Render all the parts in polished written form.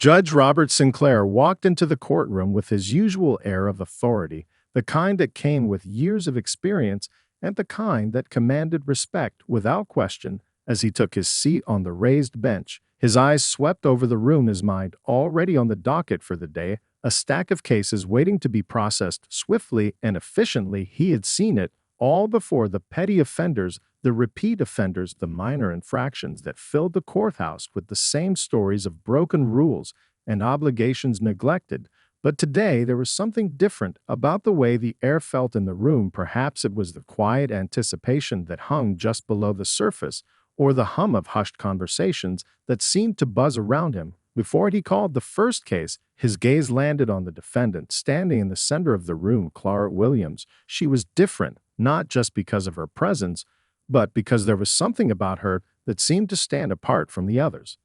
Judge Robert Sinclair walked into the courtroom with his usual air of authority, the kind that came with years of experience and the kind that commanded respect without question. As he took his seat on the raised bench, his eyes swept over the room, his mind already on the docket for the day, a stack of cases waiting to be processed swiftly and efficiently. He had seen it all before: the petty offenders, the repeat offenders, the minor infractions that filled the courthouse with the same stories of broken rules and obligations neglected. But today there was something different about the way the air felt in the room. Perhaps it was the quiet anticipation that hung just below the surface, or the hum of hushed conversations that seemed to buzz around him. Before he called the first case, his gaze landed on the defendant, standing in the center of the room, Clara Williams. She was different, not just because of her presence, but because there was something about her that seemed to stand apart from the others.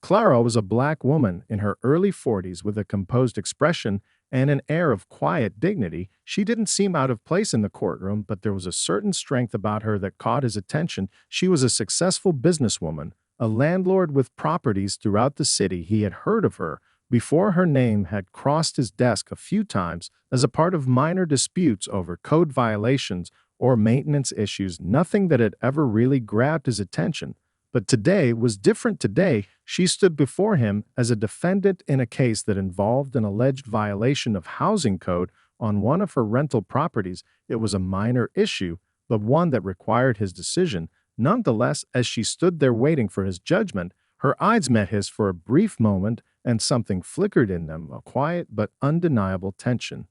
Clara was a black woman in her early 40s with a composed expression and an air of quiet dignity. She didn't seem out of place in the courtroom, but there was a certain strength about her that caught his attention. She was a successful businesswoman, a landlord with properties throughout the city. He had heard of her before her name had crossed his desk a few times as a part of minor disputes over code violations or maintenance issues, nothing that had ever really grabbed his attention. But today was different. Today, she stood before him as a defendant in a case that involved an alleged violation of housing code on one of her rental properties. It was a minor issue, but one that required his decision. Nonetheless, as she stood there waiting for his judgment, her eyes met his for a brief moment, and something flickered in them, a quiet but undeniable tension.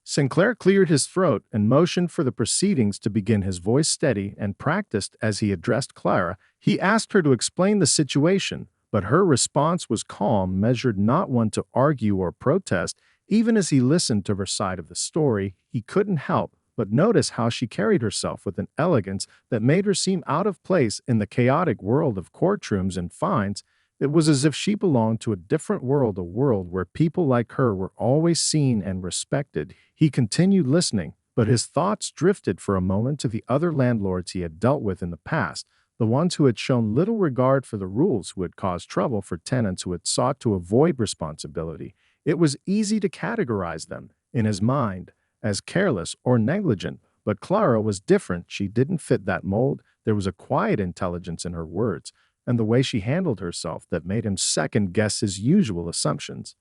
Sinclair cleared his throat and motioned for the proceedings to begin, his voice steady and practiced. As he addressed Clara, he asked her to explain the situation, but her response was calm, measured, not one to argue or protest. Even as he listened to her side of the story, he couldn't help but notice how she carried herself with an elegance that made her seem out of place in the chaotic world of courtrooms and fines. It was as if she belonged to a different world, a world where people like her were always seen and respected. He continued listening, but his thoughts drifted for a moment to the other landlords he had dealt with in the past, the ones who had shown little regard for the rules, who had caused trouble for tenants who had sought to avoid responsibility. It was easy to categorize them, in his mind, as careless or negligent, but Clara was different. She didn't fit that mold. There was a quiet intelligence in her words and the way she handled herself that made him second-guess his usual assumptions.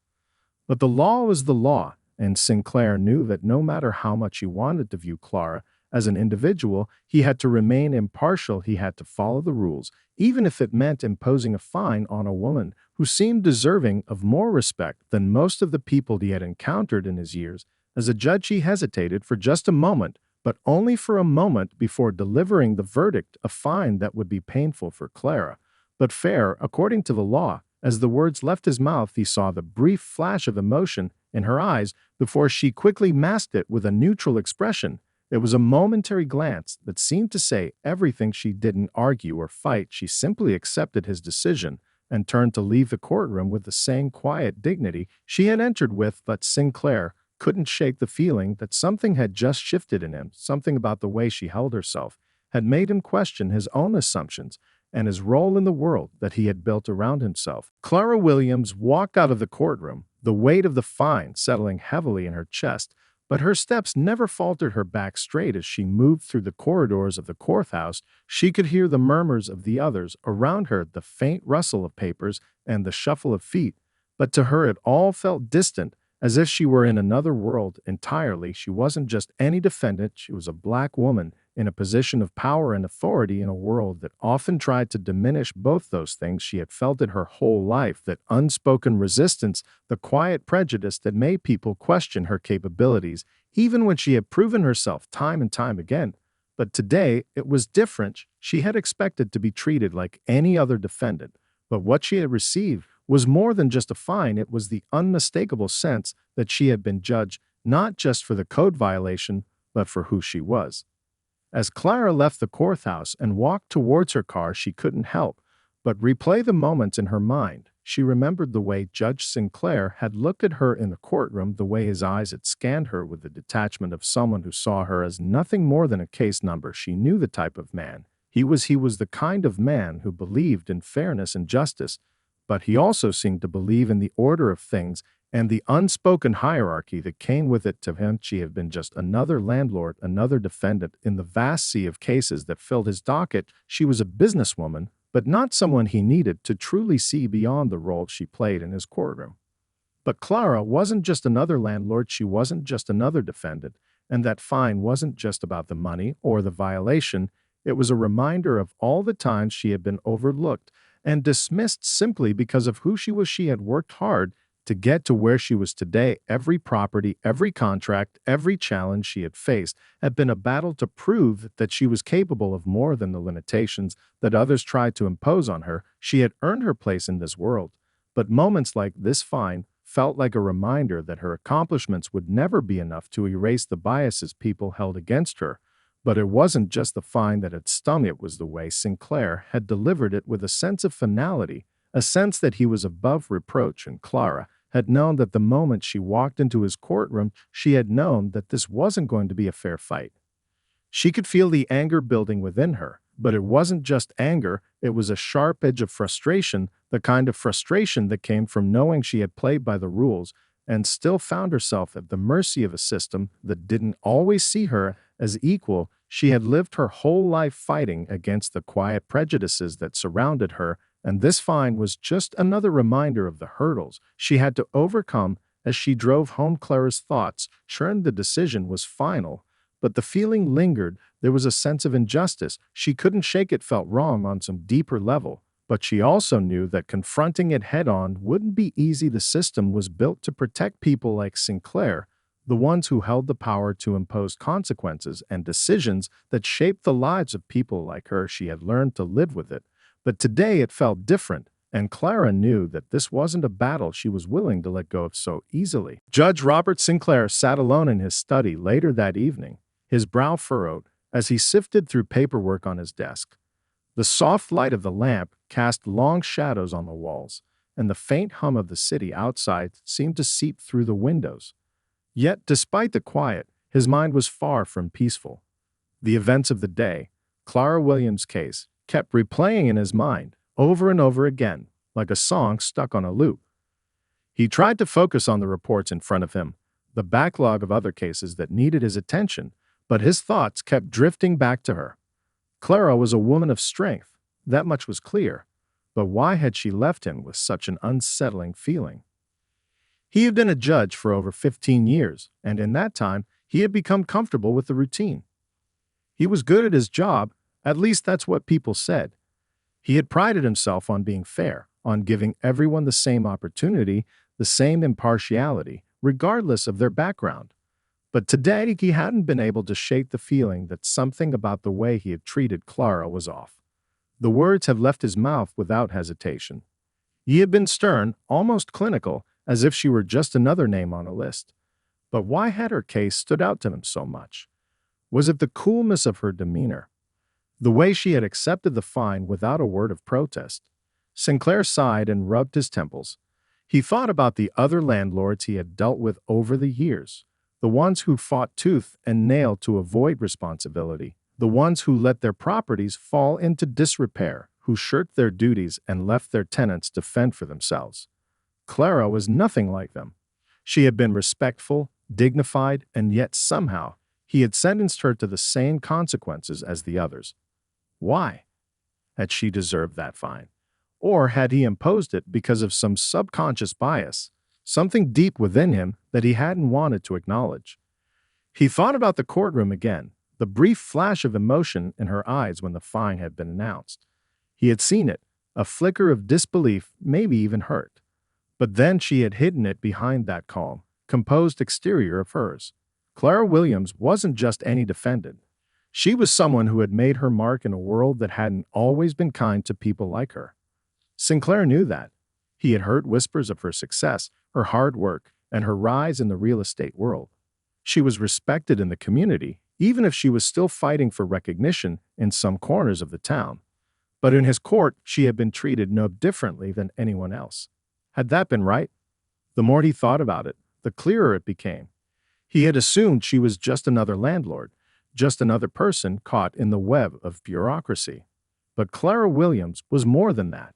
But the law was the law, and Sinclair knew that no matter how much he wanted to view Clara as an individual, he had to remain impartial. He had to follow the rules, even if it meant imposing a fine on a woman who seemed deserving of more respect than most of the people he had encountered in his years. As a judge, he hesitated for just a moment, but only for a moment, before delivering the verdict, a fine that would be painful for Clara, but fair according to the law. As the words left his mouth, he saw the brief flash of emotion in her eyes before she quickly masked it with a neutral expression. It was a momentary glance that seemed to say everything. She didn't argue or fight. She simply accepted his decision and turned to leave the courtroom with the same quiet dignity she had entered with. But Sinclair couldn't shake the feeling that something had just shifted in him. Something about the way she held herself had made him question his own assumptions and his role in the world that he had built around himself. Clara Williams walked out of the courtroom, the weight of the fine settling heavily in her chest, but her steps never faltered, her back straight. As she moved through the corridors of the courthouse, she could hear the murmurs of the others around her, the faint rustle of papers and the shuffle of feet. But to her it all felt distant, as if she were in another world entirely. She wasn't just any defendant, she was a black woman in a position of power and authority in a world that often tried to diminish both those things. She had felt it her whole life, that unspoken resistance, the quiet prejudice that made people question her capabilities, even when she had proven herself time and time again. But today, it was different. She had expected to be treated like any other defendant, but what she had received was more than just a fine. It was the unmistakable sense that she had been judged not just for the code violation, but for who she was. As Clara left the courthouse and walked towards her car, she couldn't help but replay the moments in her mind. She remembered the way Judge Sinclair had looked at her in the courtroom, the way his eyes had scanned her with the detachment of someone who saw her as nothing more than a case number. She knew the type of man he was. He was the kind of man who believed in fairness and justice. but he also seemed to believe in the order of things and the unspoken hierarchy that came with it. To him, she had been just another landlord, another defendant in the vast sea of cases that filled his docket. She was a businesswoman, but not someone he needed to truly see beyond the role she played in his courtroom. But Clara wasn't just another landlord, she wasn't just another defendant, and that fine wasn't just about the money or the violation. It was a reminder of all the times she had been overlooked and dismissed simply because of who she was. She had worked hard to get to where she was today. Every property, every contract, every challenge she had faced had been a battle to prove that she was capable of more than the limitations that others tried to impose on her. She had earned her place in this world. But moments like this fine felt like a reminder that her accomplishments would never be enough to erase the biases people held against her. But it wasn't just the fine that had stung, it was the way Sinclair had delivered it, with a sense of finality, a sense that he was above reproach. And Clara had known that the moment she walked into his courtroom, she had known that this wasn't going to be a fair fight. She could feel the anger building within her, but it wasn't just anger, it was a sharp edge of frustration, the kind of frustration that came from knowing she had played by the rules and still found herself at the mercy of a system that didn't always see her as equal. She had lived her whole life fighting against the quiet prejudices that surrounded her, and this fine was just another reminder of the hurdles she had to overcome. As she drove home, Clara's thoughts churned. The decision was final, but the feeling lingered. There was a sense of injustice. She couldn't shake it, felt wrong on some deeper level, but she also knew that confronting it head-on wouldn't be easy. The system was built to protect people like Sinclair, the ones who held the power to impose consequences and decisions that shaped the lives of people like her. She had learned to live with it, but today it felt different, and Clara knew that this wasn't a battle she was willing to let go of so easily. Judge Robert Sinclair sat alone in his study later that evening, his brow furrowed, as he sifted through paperwork on his desk. The soft light of the lamp cast long shadows on the walls, and the faint hum of the city outside seemed to seep through the windows. Yet, despite the quiet, his mind was far from peaceful. The events of the day, Clara Williams' case, kept replaying in his mind over and over again, like a song stuck on a loop. He tried to focus on the reports in front of him, the backlog of other cases that needed his attention, but his thoughts kept drifting back to her. Clara was a woman of strength, that much was clear, but why had she left him with such an unsettling feeling? He had been a judge for over 15 years, and in that time, he had become comfortable with the routine. He was good at his job, at least that's what people said. He had prided himself on being fair, on giving everyone the same opportunity, the same impartiality, regardless of their background. But today, he hadn't been able to shake the feeling that something about the way he had treated Clara was off. The words had left his mouth without hesitation. He had been stern, almost clinical, as if she were just another name on a list. But why had her case stood out to him so much? Was it the coolness of her demeanor? The way she had accepted the fine without a word of protest? Sinclair sighed and rubbed his temples. He thought about the other landlords he had dealt with over the years, the ones who fought tooth and nail to avoid responsibility, the ones who let their properties fall into disrepair, who shirked their duties and left their tenants to fend for themselves. Clara was nothing like them. She had been respectful, dignified, and yet somehow he had sentenced her to the same consequences as the others. Why? Had she deserved that fine? Or had he imposed it because of some subconscious bias, something deep within him that he hadn't wanted to acknowledge? He thought about the courtroom again, the brief flash of emotion in her eyes when the fine had been announced. He had seen it, a flicker of disbelief, maybe even hurt. But then she had hidden it behind that calm, composed exterior of hers. Clara Williams wasn't just any defendant. She was someone who had made her mark in a world that hadn't always been kind to people like her. Sinclair knew that. He had heard whispers of her success, her hard work, and her rise in the real estate world. She was respected in the community, even if she was still fighting for recognition in some corners of the town. But in his court, she had been treated no differently than anyone else. Had that been right? The more he thought about it, the clearer it became. He had assumed she was just another landlord, just another person caught in the web of bureaucracy. But Clara Williams was more than that.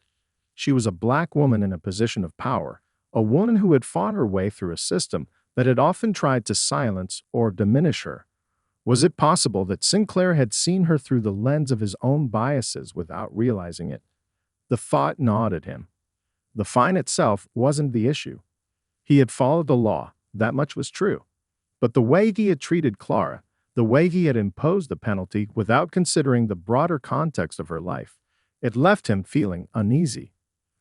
she was a black woman in a position of power, a woman who had fought her way through a system that had often tried to silence or diminish her. Was it possible that Sinclair had seen her through the lens of his own biases without realizing it? The thought gnawed at him. The fine itself wasn't the issue. He had followed the law, that much was true. But the way he had treated Clara, the way he had imposed the penalty without considering the broader context of her life, it left him feeling uneasy.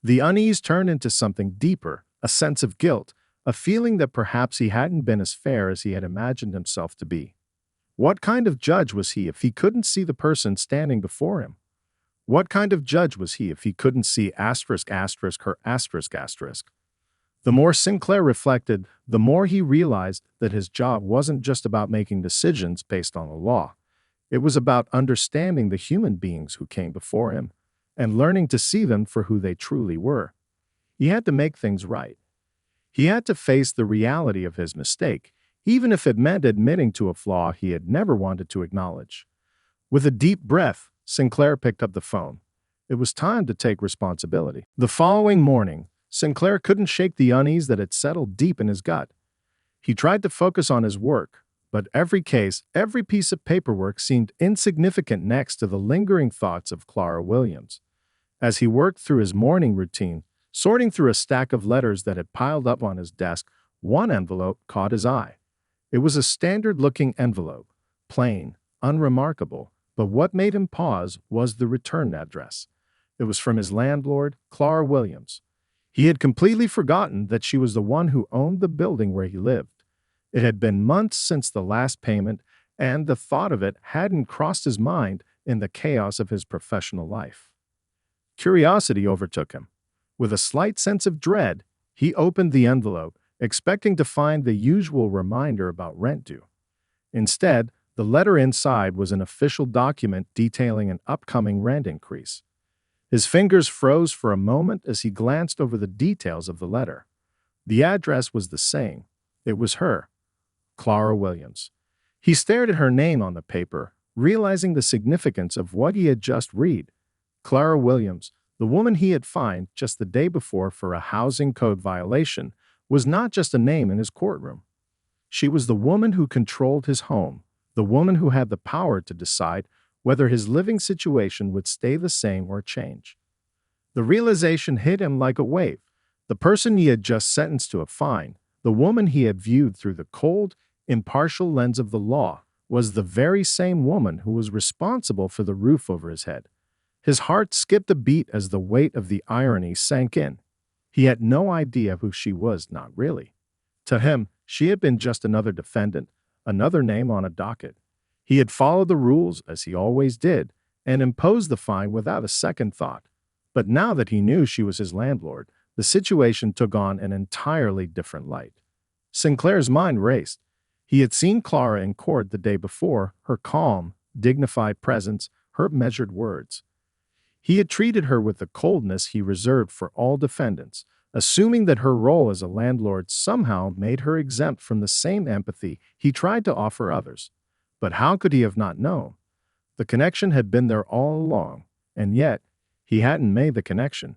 The unease turned into something deeper, a sense of guilt, a feeling that perhaps he hadn't been as fair as he had imagined himself to be. What kind of judge was he if he couldn't see the person standing before him? What kind of judge was he if he couldn't see her asterisk? The more Sinclair reflected, the more he realized that his job wasn't just about making decisions based on the law. It was about understanding the human beings who came before him and learning to see them for who they truly were. He had to make things right. He had to face the reality of his mistake, even if it meant admitting to a flaw he had never wanted to acknowledge. With a deep breath, Sinclair picked up the phone. It was time to take responsibility. The following morning, Sinclair couldn't shake the unease that had settled deep in his gut. He tried to focus on his work, but every case, every piece of paperwork seemed insignificant next to the lingering thoughts of Clara Williams. As he worked through his morning routine, sorting through a stack of letters that had piled up on his desk, one envelope caught his eye. It was a standard-looking envelope, plain, unremarkable, but what made him pause was the return address. It was from his landlord, Clara Williams. He had completely forgotten that she was the one who owned the building where he lived. It had been months since the last payment, and the thought of it hadn't crossed his mind in the chaos of his professional life. Curiosity overtook him. With a slight sense of dread, he opened the envelope, expecting to find the usual reminder about rent due. Instead, the letter inside was an official document detailing an upcoming rent increase. His fingers froze for a moment as he glanced over the details of the letter. The address was the same. It was her, Clara Williams. He stared at her name on the paper, realizing the significance of what he had just read. Clara Williams, the woman he had fined just the day before for a housing code violation, was not just a name in his courtroom. She was the woman who controlled his home, the woman who had the power to decide whether his living situation would stay the same or change. The realization hit him like a wave. The person he had just sentenced to a fine, the woman he had viewed through the cold, impartial lens of the law, was the very same woman who was responsible for the roof over his head. His heart skipped a beat as the weight of the irony sank in. He had no idea who she was, not really. To him, she had been just another defendant, another name on a docket. He had followed the rules, as he always did, and imposed the fine without a second thought. But now that he knew she was his landlord, the situation took on an entirely different light. Sinclair's mind raced. He had seen Clara in court the day before, her calm, dignified presence, her measured words. He had treated her with the coldness he reserved for all defendants, assuming that her role as a landlord somehow made her exempt from the same empathy he tried to offer others. But how could he have not known? The connection had been there all along, and yet he hadn't made the connection.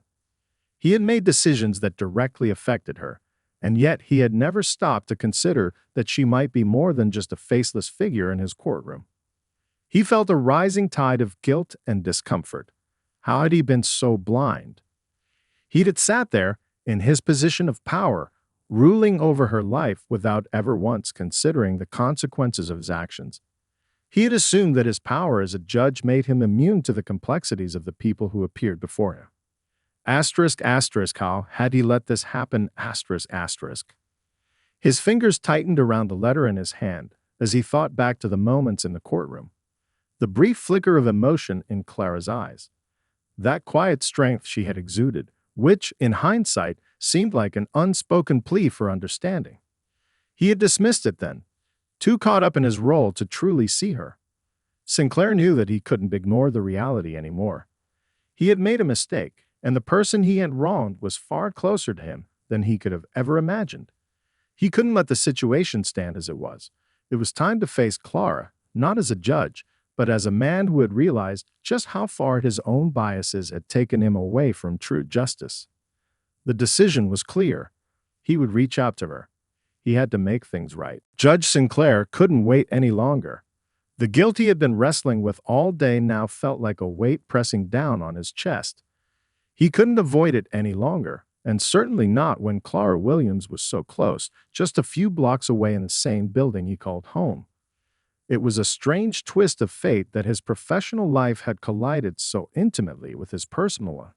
He had made decisions that directly affected her, and yet he had never stopped to consider that she might be more than just a faceless figure in his courtroom. He felt a rising tide of guilt and discomfort. How had he been so blind? He had sat there, in his position of power, ruling over her life without ever once considering the consequences of his actions. He had assumed that his power as a judge made him immune to the complexities of the people who appeared before him. How had he let this happen? His fingers tightened around the letter in his hand as he thought back to the moments in the courtroom. The brief flicker of emotion in Clara's eyes. That quiet strength she had exuded, which, in hindsight, seemed like an unspoken plea for understanding. He had dismissed it then, too caught up in his role to truly see her. Sinclair knew that he couldn't ignore the reality anymore. He had made a mistake, and the person he had wronged was far closer to him than he could have ever imagined. He couldn't let the situation stand as it was. It was time to face Clara, not as a judge, but as a man who had realized just how far his own biases had taken him away from true justice. The decision was clear. He would reach out to her. He had to make things right. Judge Sinclair couldn't wait any longer. The guilt he had been wrestling with all day now felt like a weight pressing down on his chest. He couldn't avoid it any longer, and certainly not when Clara Williams was so close, just a few blocks away in the same building he called home. It was a strange twist of fate that his professional life had collided so intimately with his personal one.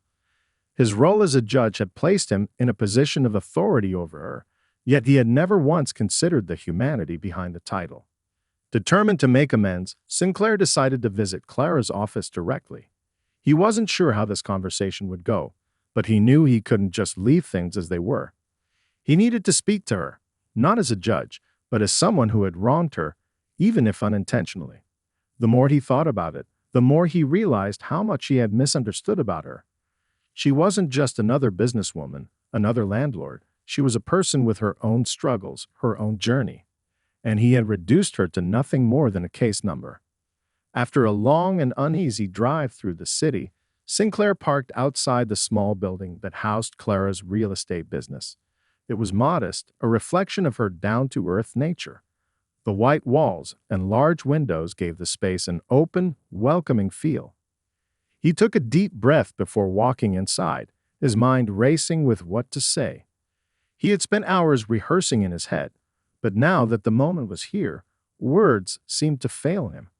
His role as a judge had placed him in a position of authority over her, yet he had never once considered the humanity behind the title. Determined to make amends, Sinclair decided to visit Clara's office directly. He wasn't sure how this conversation would go, but he knew he couldn't just leave things as they were. He needed to speak to her, not as a judge, but as someone who had wronged her, even if unintentionally. The more he thought about it, the more he realized how much he had misunderstood about her. She wasn't just another businesswoman, another landlord. She was a person with her own struggles, her own journey. And he had reduced her to nothing more than a case number. After a long and uneasy drive through the city, Sinclair parked outside the small building that housed Clara's real estate business. It was modest, a reflection of her down-to-earth nature. The white walls and large windows gave the space an open, welcoming feel. He took a deep breath before walking inside, his mind racing with what to say. He had spent hours rehearsing in his head, but now that the moment was here, words seemed to fail him.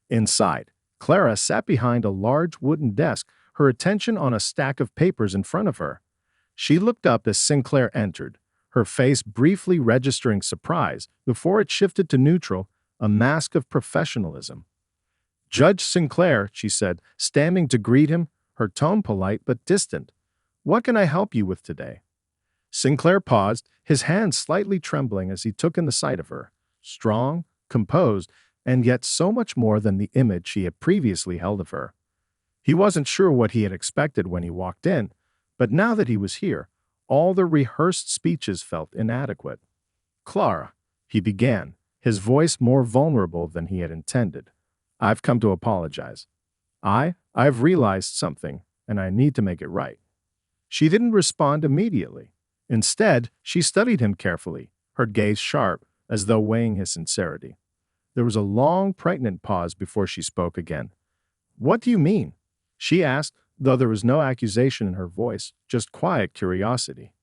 Inside, Clara sat behind a large wooden desk, her attention on a stack of papers in front of her. She looked up as Sinclair entered, her face briefly registering surprise before it shifted to neutral, a mask of professionalism. "Judge Sinclair," she said, standing to greet him, her tone polite but distant. "What can I help you with today?" Sinclair paused, his hands slightly trembling as he took in the sight of her, strong, composed, and yet so much more than the image he had previously held of her. He wasn't sure what he had expected when he walked in, but now that he was here, all the rehearsed speeches felt inadequate. "Clara," he began, his voice more vulnerable than he had intended. "I've come to apologize. I've realized something, and I need to make it right." She didn't respond immediately. Instead, she studied him carefully, her gaze sharp, as though weighing his sincerity. There was a long, pregnant pause before she spoke again. "What do you mean?" she asked, though there was no accusation in her voice, just quiet curiosity.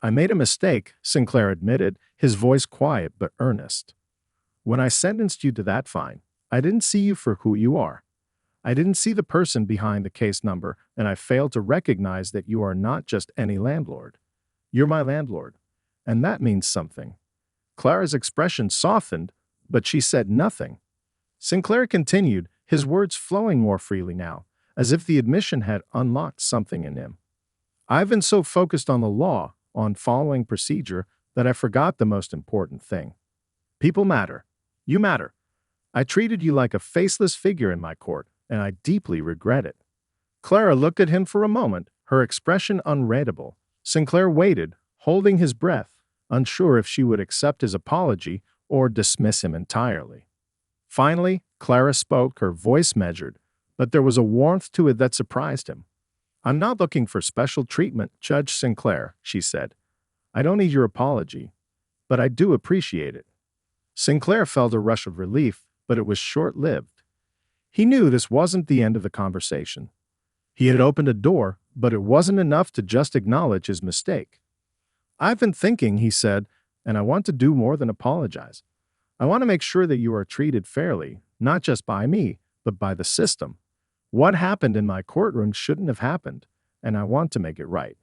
"I made a mistake," Sinclair admitted, his voice quiet but earnest. "When I sentenced you to that fine, I didn't see you for who you are. I didn't see the person behind the case number, and I failed to recognize that you are not just any landlord. You're my landlord, and that means something." Clara's expression softened, but she said nothing. Sinclair continued, his words flowing more freely now, as if the admission had unlocked something in him. "I've been so focused on the law, on following procedure, that I forgot the most important thing. People matter. You matter. I treated you like a faceless figure in my court, and I deeply regret it." Clara looked at him for a moment, her expression unreadable. Sinclair waited, holding his breath, unsure if she would accept his apology or dismiss him entirely. Finally, Clara spoke, her voice measured, but there was a warmth to it that surprised him. "I'm not looking for special treatment, Judge Sinclair," she said. "I don't need your apology, but I do appreciate it." Sinclair felt a rush of relief, but it was short-lived. He knew this wasn't the end of the conversation. He had opened a door, but it wasn't enough to just acknowledge his mistake. "I've been thinking," he said, "and I want to do more than apologize. I want to make sure that you are treated fairly, not just by me, but by the system. What happened in my courtroom shouldn't have happened, and I want to make it right."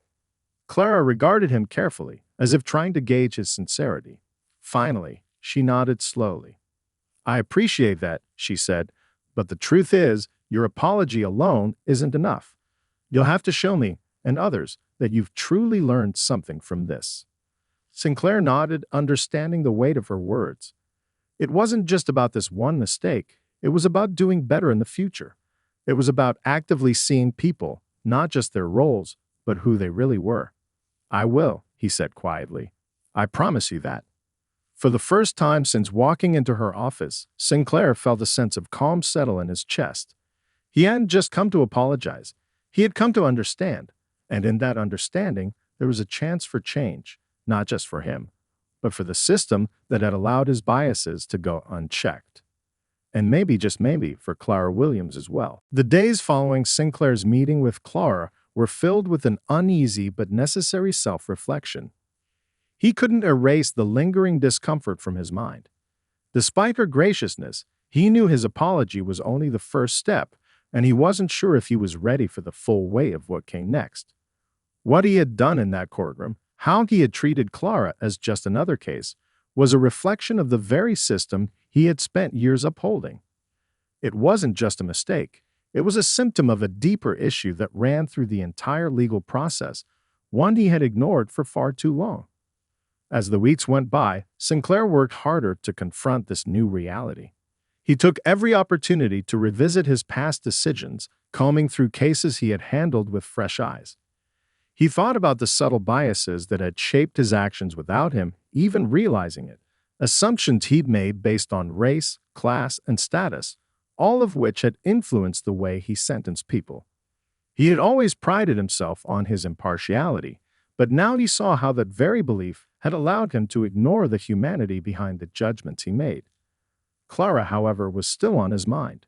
Clara regarded him carefully, as if trying to gauge his sincerity. Finally, she nodded slowly. "I appreciate that," she said, "but the truth is, your apology alone isn't enough. You'll have to show me, and others, that you've truly learned something from this." Sinclair nodded, understanding the weight of her words. It wasn't just about this one mistake. It was about doing better in the future. It was about actively seeing people, not just their roles, but who they really were. "I will," he said quietly. "I promise you that." For the first time since walking into her office, Sinclair felt a sense of calm settle in his chest. He hadn't just come to apologize. He had come to understand. And in that understanding, there was a chance for change, not just for him, but for the system that had allowed his biases to go unchecked. And maybe, just maybe, for Clara Williams as well. The days following Sinclair's meeting with Clara were filled with an uneasy but necessary self-reflection. He couldn't erase the lingering discomfort from his mind. Despite her graciousness, he knew his apology was only the first step, and he wasn't sure if he was ready for the full weight of what came next. What he had done in that courtroom, how he had treated Clara as just another case, was a reflection of the very system he had spent years upholding. It wasn't just a mistake. It was a symptom of a deeper issue that ran through the entire legal process, one he had ignored for far too long. As the weeks went by, Sinclair worked harder to confront this new reality. He took every opportunity to revisit his past decisions, combing through cases he had handled with fresh eyes. He thought about the subtle biases that had shaped his actions without him even realizing it, assumptions he'd made based on race, class, and status, all of which had influenced the way he sentenced people. He had always prided himself on his impartiality, but now he saw how that very belief had allowed him to ignore the humanity behind the judgments he made. Clara, however, was still on his mind.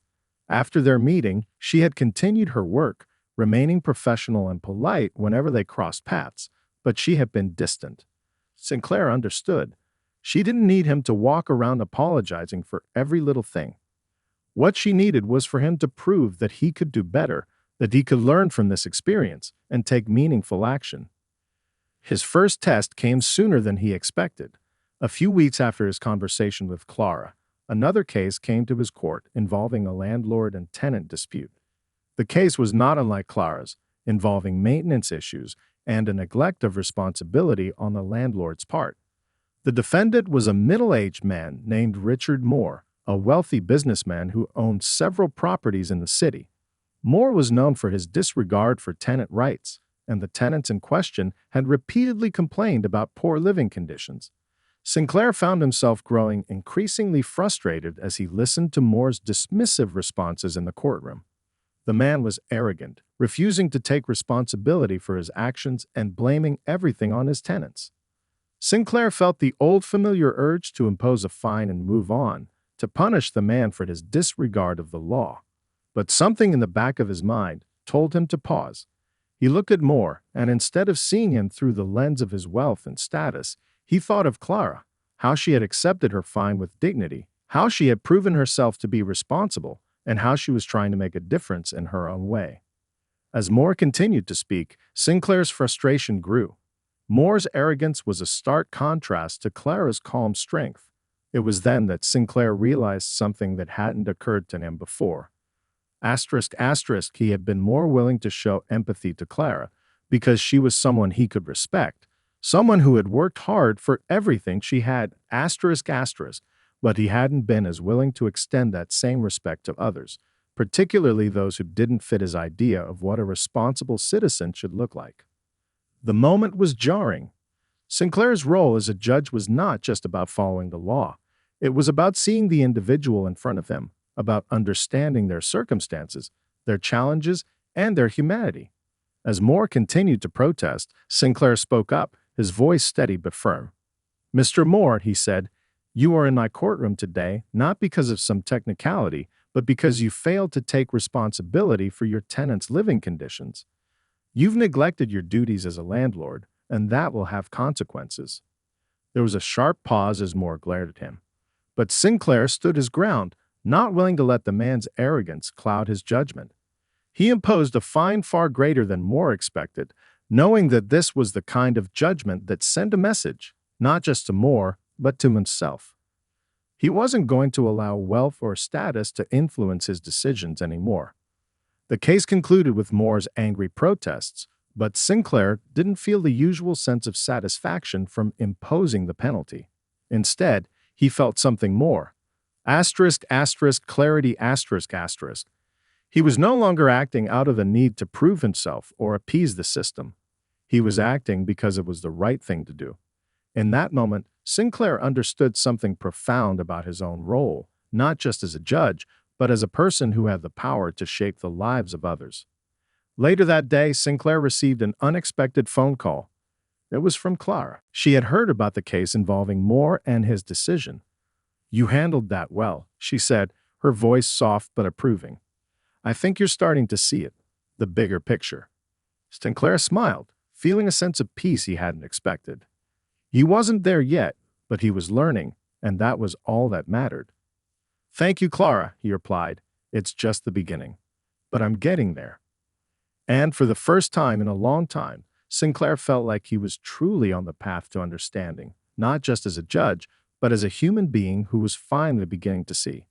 After their meeting, she had continued her work, remaining professional and polite whenever they crossed paths, but she had been distant. Sinclair understood. She didn't need him to walk around apologizing for every little thing. What she needed was for him to prove that he could do better, that he could learn from this experience and take meaningful action. His first test came sooner than he expected. A few weeks after his conversation with Clara, another case came to his court involving a landlord and tenant dispute. The case was not unlike Clara's, involving maintenance issues and a neglect of responsibility on the landlord's part. The defendant was a middle-aged man named Richard Moore, a wealthy businessman who owned several properties in the city. Moore was known for his disregard for tenant rights, and the tenants in question had repeatedly complained about poor living conditions. Sinclair found himself growing increasingly frustrated as he listened to Moore's dismissive responses in the courtroom. The man was arrogant, refusing to take responsibility for his actions and blaming everything on his tenants. Sinclair felt the old familiar urge to impose a fine and move on, to punish the man for his disregard of the law. But something in the back of his mind told him to pause. He looked at Moore, and instead of seeing him through the lens of his wealth and status, he thought of Clara, how she had accepted her fine with dignity, how she had proven herself to be responsible, and how she was trying to make a difference in her own way. As Moore continued to speak, Sinclair's frustration grew. Moore's arrogance was a stark contrast to Clara's calm strength. It was then that Sinclair realized something that hadn't occurred to him before. He had been more willing to show empathy to Clara because she was someone he could respect, someone who had worked hard for everything she had, but he hadn't been as willing to extend that same respect to others, particularly those who didn't fit his idea of what a responsible citizen should look like. The moment was jarring. Sinclair's role as a judge was not just about following the law. It was about seeing the individual in front of him, about understanding their circumstances, their challenges, and their humanity. As Moore continued to protest, Sinclair spoke up, his voice steady but firm. "Mr. Moore," he said, "you are in my courtroom today not because of some technicality, but because you failed to take responsibility for your tenants' living conditions. You've neglected your duties as a landlord, and that will have consequences." There was a sharp pause as Moore glared at him. But Sinclair stood his ground, not willing to let the man's arrogance cloud his judgment. He imposed a fine far greater than Moore expected, knowing that this was the kind of judgment that sent a message, not just to Moore, but to himself. He wasn't going to allow wealth or status to influence his decisions anymore. The case concluded with Moore's angry protests, but Sinclair didn't feel the usual sense of satisfaction from imposing the penalty. Instead, he felt something more. Clarity. He was no longer acting out of the need to prove himself or appease the system. He was acting because it was the right thing to do. In that moment, Sinclair understood something profound about his own role, not just as a judge, but as a person who had the power to shape the lives of others. Later that day, Sinclair received an unexpected phone call. It was from Clara. She had heard about the case involving Moore and his decision. "You handled that well," she said, her voice soft but approving. "I think you're starting to see it, the bigger picture." Sinclair smiled, feeling a sense of peace he hadn't expected. He wasn't there yet, but he was learning, and that was all that mattered. "Thank you, Clara," he replied. "It's just the beginning. But I'm getting there." And for the first time in a long time, Sinclair felt like he was truly on the path to understanding, not just as a judge, but as a human being who was finally beginning to see.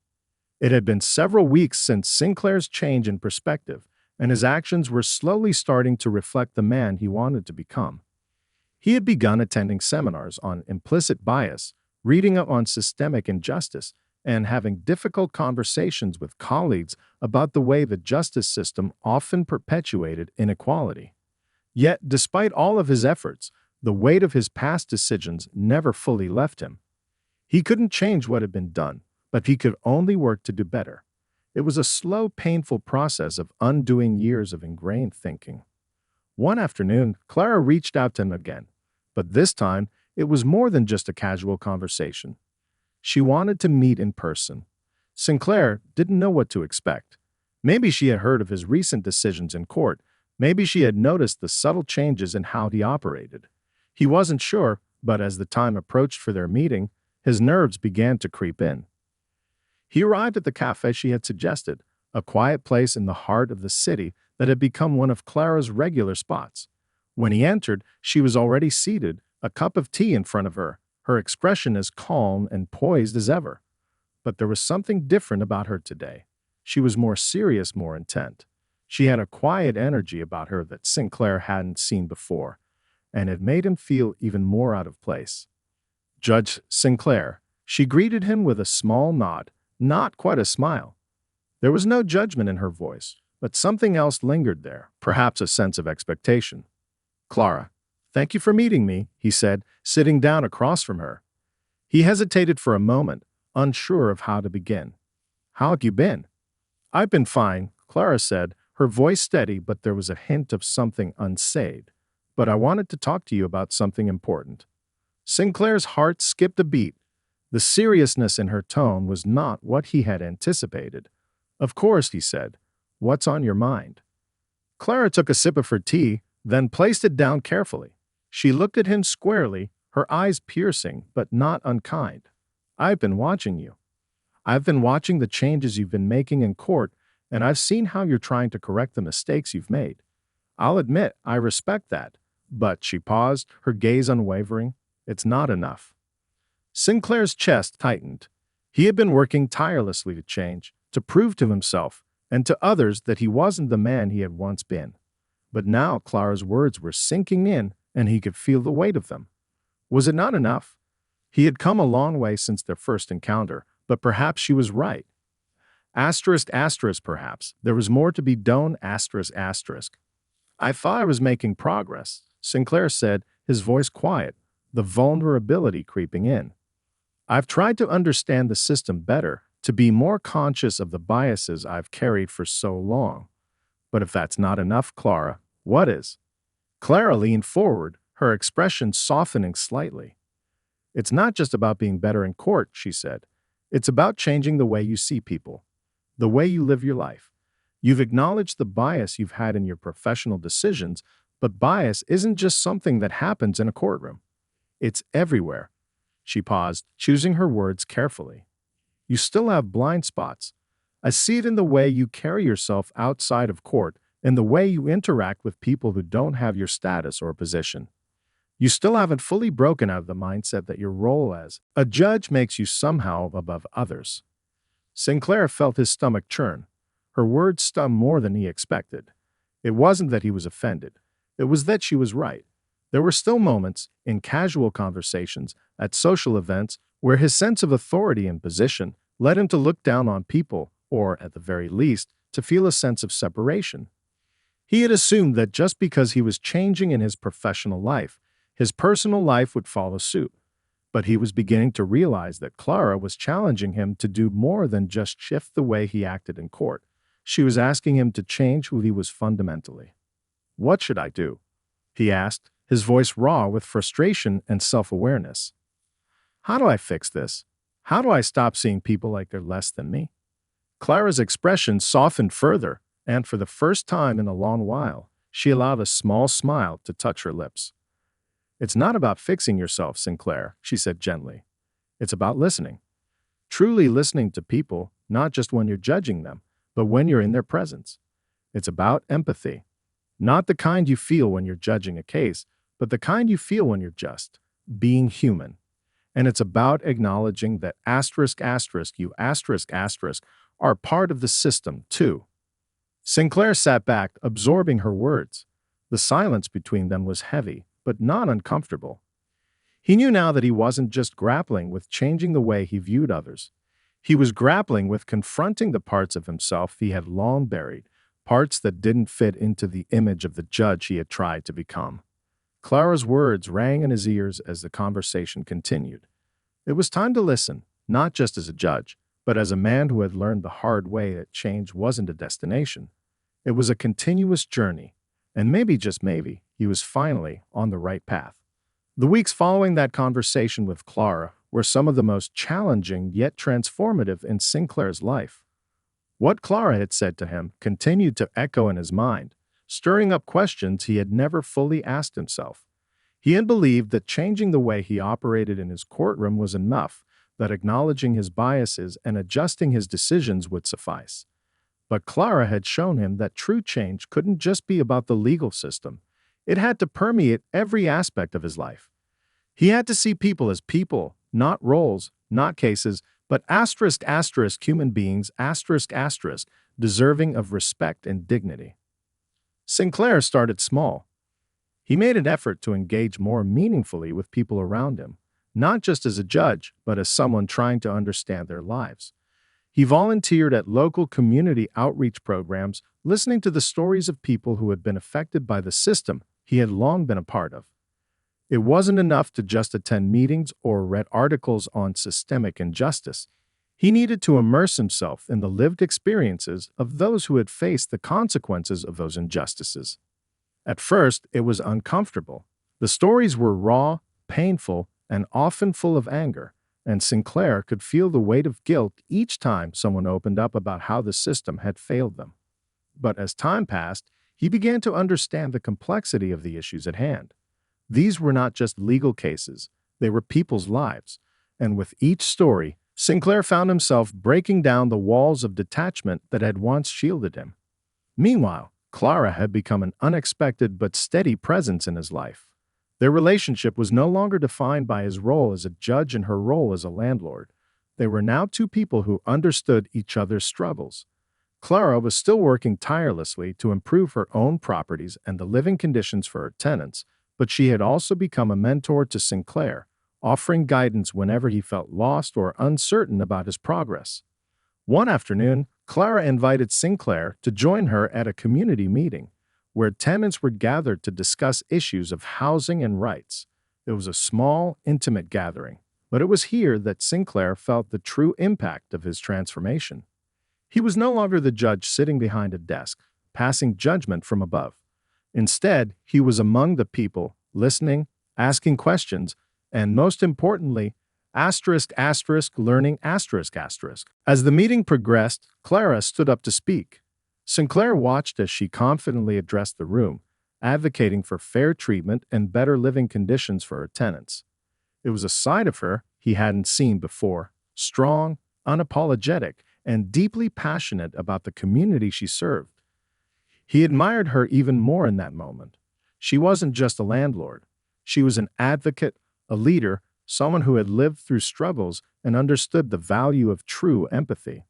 It had been several weeks since Sinclair's change in perspective, and his actions were slowly starting to reflect the man he wanted to become. He had begun attending seminars on implicit bias, reading up on systemic injustice, and having difficult conversations with colleagues about the way the justice system often perpetuated inequality. Yet, despite all of his efforts, the weight of his past decisions never fully left him. He couldn't change what had been done, but he could only work to do better. It was a slow, painful process of undoing years of ingrained thinking. One afternoon, Clara reached out to him again, but this time it was more than just a casual conversation. She wanted to meet in person. Sinclair didn't know what to expect. Maybe she had heard of his recent decisions in court. Maybe she had noticed the subtle changes in how he operated. He wasn't sure, but as the time approached for their meeting, his nerves began to creep in. He arrived at the cafe she had suggested, a quiet place in the heart of the city that had become one of Clara's regular spots. When he entered, she was already seated, a cup of tea in front of her, her expression as calm and poised as ever. But there was something different about her today. She was more serious, more intent. She had a quiet energy about her that Sinclair hadn't seen before, and it made him feel even more out of place. "Judge Sinclair," she greeted him with a small nod, not quite a smile. There was no judgment in her voice, but something else lingered there, perhaps a sense of expectation. "Clara, thank you for meeting me," he said, sitting down across from her. He hesitated for a moment, unsure of how to begin. "How have you been?" "I've been fine," Clara said, her voice steady, but there was a hint of something unsaid. "But I wanted to talk to you about something important." Sinclair's heart skipped a beat. The seriousness in her tone was not what he had anticipated. "Of course," he said. "What's on your mind?" Clara took a sip of her tea, then placed it down carefully. She looked at him squarely, her eyes piercing but not unkind. "I've been watching you. I've been watching the changes you've been making in court, and I've seen how you're trying to correct the mistakes you've made. I'll admit, I respect that." But she paused, her gaze unwavering. "It's not enough." Sinclair's chest tightened. He had been working tirelessly to change, to prove to himself and to others that he wasn't the man he had once been. But now Clara's words were sinking in, and he could feel the weight of them. Was it not enough? He had come a long way since their first encounter, but perhaps she was right. Asterisk, asterisk, perhaps. There was more to be done, asterisk, asterisk. "I thought I was making progress," Sinclair said, his voice quiet, the vulnerability creeping in. "I've tried to understand the system better, to be more conscious of the biases I've carried for so long. But if that's not enough, Clara, what is?" Clara leaned forward, her expression softening slightly. "It's not just about being better in court," she said. "It's about changing the way you see people, the way you live your life. You've acknowledged the bias you've had in your professional decisions, but bias isn't just something that happens in a courtroom. It's everywhere." She paused, choosing her words carefully. "You still have blind spots. I see it in the way you carry yourself outside of court, in the way you interact with people who don't have your status or position. You still haven't fully broken out of the mindset that your role as a judge makes you somehow above others." Sinclair felt his stomach churn. Her words stung more than he expected. It wasn't that he was offended. It was that she was right. There were still moments, in casual conversations, at social events, where his sense of authority and position led him to look down on people, or, at the very least, to feel a sense of separation. He had assumed that just because he was changing in his professional life, his personal life would follow suit. But he was beginning to realize that Clara was challenging him to do more than just shift the way he acted in court. She was asking him to change who he was fundamentally. "What should I do?" he asked, his voice raw with frustration and self-awareness. "How do I fix this? How do I stop seeing people like they're less than me?" Clara's expression softened further, and for the first time in a long while, she allowed a small smile to touch her lips. "It's not about fixing yourself, Sinclair," she said gently. "It's about listening. Truly listening to people, not just when you're judging them, but when you're in their presence. It's about empathy. Not the kind you feel when you're judging a case, but the kind you feel when you're just being human. And it's about acknowledging that you are part of the system, too." Sinclair sat back, absorbing her words. The silence between them was heavy, but not uncomfortable. He knew now that he wasn't just grappling with changing the way he viewed others. He was grappling with confronting the parts of himself he had long buried, parts that didn't fit into the image of the judge he had tried to become. Clara's words rang in his ears as the conversation continued. It was time to listen, not just as a judge, but as a man who had learned the hard way that change wasn't a destination. It was a continuous journey, and maybe, just maybe, he was finally on the right path. The weeks following that conversation with Clara were some of the most challenging yet transformative in Sinclair's life. What Clara had said to him continued to echo in his mind, stirring up questions he had never fully asked himself. He had believed that changing the way he operated in his courtroom was enough, that acknowledging his biases and adjusting his decisions would suffice. But Clara had shown him that true change couldn't just be about the legal system. It had to permeate every aspect of his life. He had to see people as people, not roles, not cases, but human beings, deserving of respect and dignity. Sinclair started small. He made an effort to engage more meaningfully with people around him, not just as a judge, but as someone trying to understand their lives. He volunteered at local community outreach programs, listening to the stories of people who had been affected by the system he had long been a part of. It wasn't enough to just attend meetings or read articles on systemic injustice. He needed to immerse himself in the lived experiences of those who had faced the consequences of those injustices. At first, it was uncomfortable. The stories were raw, painful, and often full of anger, and Sinclair could feel the weight of guilt each time someone opened up about how the system had failed them. But as time passed, he began to understand the complexity of the issues at hand. These were not just legal cases, they were people's lives, and with each story, Sinclair found himself breaking down the walls of detachment that had once shielded him. Meanwhile, Clara had become an unexpected but steady presence in his life. Their relationship was no longer defined by his role as a judge and her role as a landlord. They were now two people who understood each other's struggles. Clara was still working tirelessly to improve her own properties and the living conditions for her tenants, but she had also become a mentor to Sinclair, offering guidance whenever he felt lost or uncertain about his progress. One afternoon, Clara invited Sinclair to join her at a community meeting, where tenants were gathered to discuss issues of housing and rights. It was a small, intimate gathering, but it was here that Sinclair felt the true impact of his transformation. He was no longer the judge sitting behind a desk, passing judgment from above. Instead, he was among the people, listening, asking questions, and most importantly, learning. As the meeting progressed, Clara stood up to speak. Sinclair watched as she confidently addressed the room, advocating for fair treatment and better living conditions for her tenants. It was a side of her he hadn't seen before, strong, unapologetic, and deeply passionate about the community she served. He admired her even more in that moment. She wasn't just a landlord. She was an advocate, a leader, someone who had lived through struggles and understood the value of true empathy.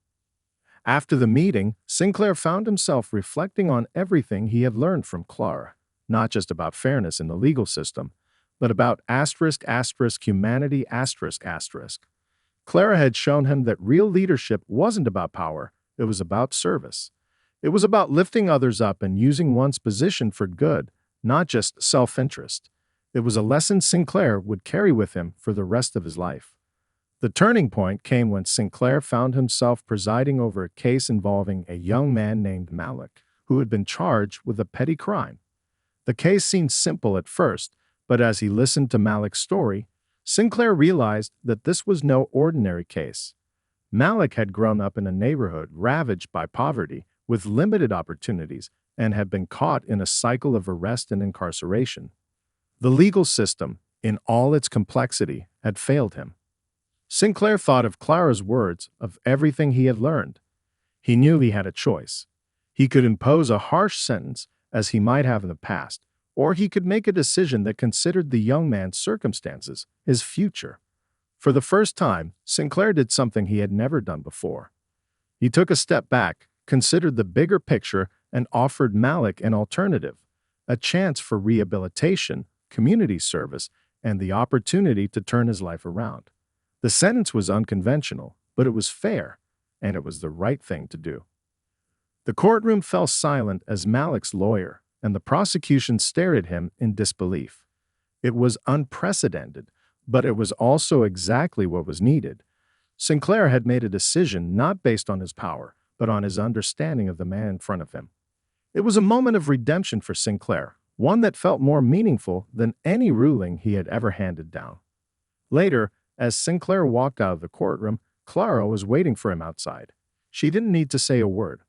After the meeting, Sinclair found himself reflecting on everything he had learned from Clara, not just about fairness in the legal system, but about humanity. Clara had shown him that real leadership wasn't about power, it was about service. It was about lifting others up and using one's position for good, not just self-interest. It was a lesson Sinclair would carry with him for the rest of his life. The turning point came when Sinclair found himself presiding over a case involving a young man named Malik, who had been charged with a petty crime. The case seemed simple at first, but as he listened to Malik's story, Sinclair realized that this was no ordinary case. Malik had grown up in a neighborhood ravaged by poverty, with limited opportunities, and had been caught in a cycle of arrest and incarceration. The legal system, in all its complexity, had failed him. Sinclair thought of Clara's words, of everything he had learned. He knew he had a choice. He could impose a harsh sentence, as he might have in the past, or he could make a decision that considered the young man's circumstances, his future. For the first time, Sinclair did something he had never done before. He took a step back, considered the bigger picture, and offered Malik an alternative, a chance for rehabilitation, community service, and the opportunity to turn his life around. The sentence was unconventional, but it was fair, and it was the right thing to do. The courtroom fell silent as Malik's lawyer and the prosecution stared at him in disbelief. It was unprecedented, but it was also exactly what was needed. Sinclair had made a decision not based on his power, but on his understanding of the man in front of him. It was a moment of redemption for Sinclair, one that felt more meaningful than any ruling he had ever handed down. Later, as Sinclair walked out of the courtroom, Clara was waiting for him outside. She didn't need to say a word.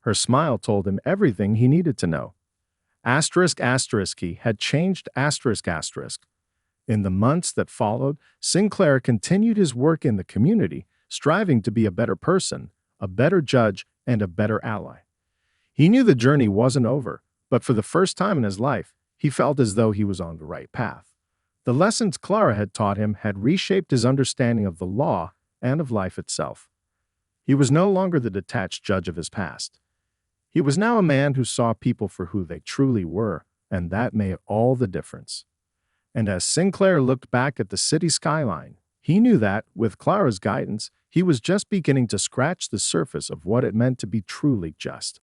Her smile told him everything he needed to know. He had changed ***. In the months that followed, Sinclair continued his work in the community, striving to be a better person, a better judge, and a better ally. He knew the journey wasn't over, but for the first time in his life, he felt as though he was on the right path. The lessons Clara had taught him had reshaped his understanding of the law and of life itself. He was no longer the detached judge of his past. He was now a man who saw people for who they truly were, and that made all the difference. And as Sinclair looked back at the city skyline, he knew that, with Clara's guidance, he was just beginning to scratch the surface of what it meant to be truly just.